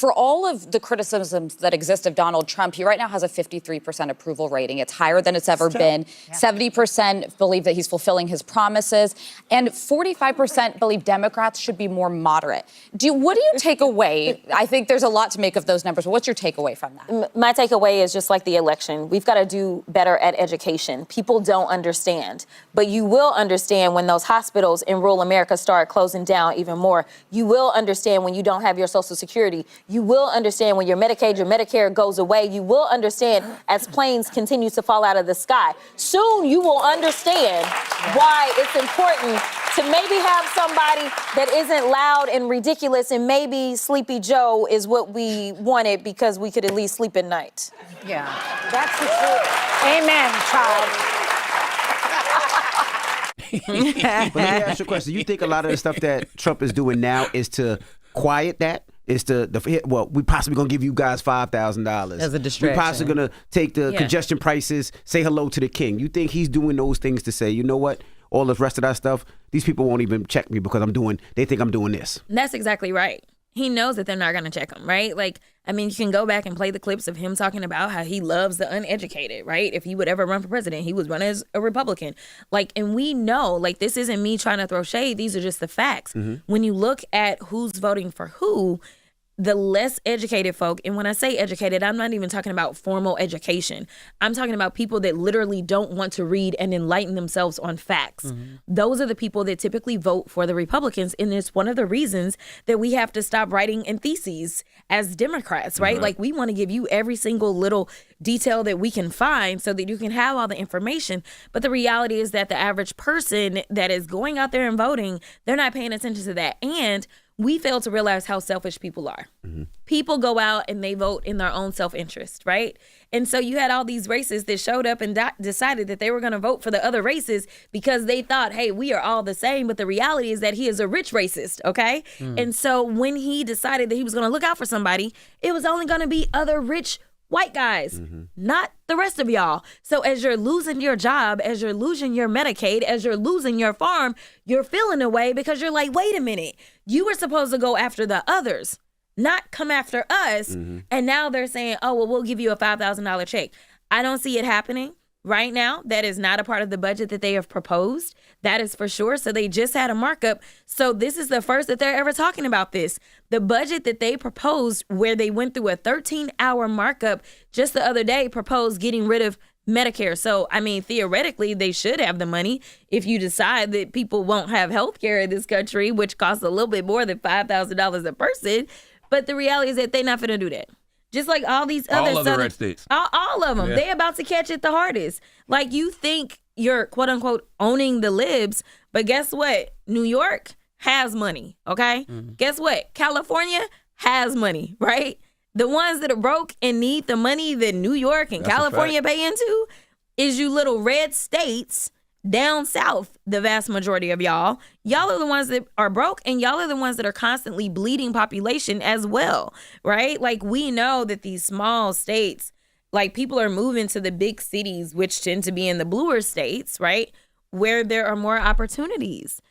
for all of the criticisms that exist of Donald Trump, he right now has a 53% approval rating. It's higher than it's ever been. 70% believe that he's fulfilling his promises, and 45% believe Democrats should be more moderate. What do you take away? I think there's a lot to make of those numbers, but what's your takeaway from that? My takeaway is just like the election. We've got to do better at education. People don't understand, but you will understand when those hospitals in rural America start closing down even more. You will understand when you don't have your Social Security. You will understand when your Medicaid, your Medicare goes away. You will understand as planes continue to fall out of the sky. Soon you will understand why it's important to maybe have somebody that isn't loud and ridiculous, and maybe Sleepy Joe is what we wanted because we could at least sleep at night. Yeah, that's the truth. Amen, child. But let me ask you a question. You think a lot of the stuff that Trump is doing now is to quiet that? Is we possibly gonna give you guys $5,000 as a distraction. We possibly gonna take the congestion prices, say hello to the king. You think he's doing those things to say, you know what? All the rest of that stuff, these people won't even check me because they think I'm doing this. That's exactly right. He knows that they're not going to check him, right? Like, I mean, you can go back and play the clips of him talking about how he loves the uneducated, right? If he would ever run for president, he would run as a Republican. Like, and we know, like, this isn't me trying to throw shade. These are just the facts. Mm-hmm. When you look at who's voting for who, the less educated folk, and when I say educated, I'm not even talking about formal education. I'm talking about people that literally don't want to read and enlighten themselves on facts. Mm-hmm. Those are the people that typically vote for the Republicans, and it's one of the reasons that we have to stop writing in theses as Democrats, right? Mm-hmm. Like, we want to give you every single little detail that we can find so that you can have all the information. But the reality is that the average person that is going out there and voting, they're not paying attention to that. And we fail to realize how selfish people are. Mm-hmm. People go out and they vote in their own self-interest, right? And so you had all these racists that showed up and decided that they were going to vote for the other races because they thought, hey, we are all the same. But the reality is that he is a rich racist, okay? Mm. And so when he decided that he was going to look out for somebody, it was only going to be other rich white guys, mm-hmm. not the rest of y'all. So as you're losing your job, as you're losing your Medicaid, as you're losing your farm, you're feeling away because you're like, wait a minute, you were supposed to go after the others, not come after us. Mm-hmm. And now they're saying, oh, well, we'll give you a $5,000 check. I don't see it happening right now. That is not a part of the budget that they have proposed. That is for sure. So they just had a markup. So this is the first that they're ever talking about this. The budget that they proposed, where they went through a 13-hour markup just the other day, proposed getting rid of Medicare. So, I mean, theoretically, they should have the money if you decide that people won't have health care in this country, which costs a little bit more than $5,000 a person. But the reality is that they're not going to do that. Just like all these other all red states. All of them. Yeah. They're about to catch it the hardest. Like, you think you're, quote unquote, owning the libs, but guess what? New York has money, okay? Mm-hmm. Guess what? California has money, right? The ones that are broke and need the money that New York and California pay into is you little red states down south. The vast majority of y'all are the ones that are broke, and y'all are the ones that are constantly bleeding population as well, right? Like, we know that these small states, like, people are moving to the big cities, which tend to be in the bluer states, right, where there are more opportunities.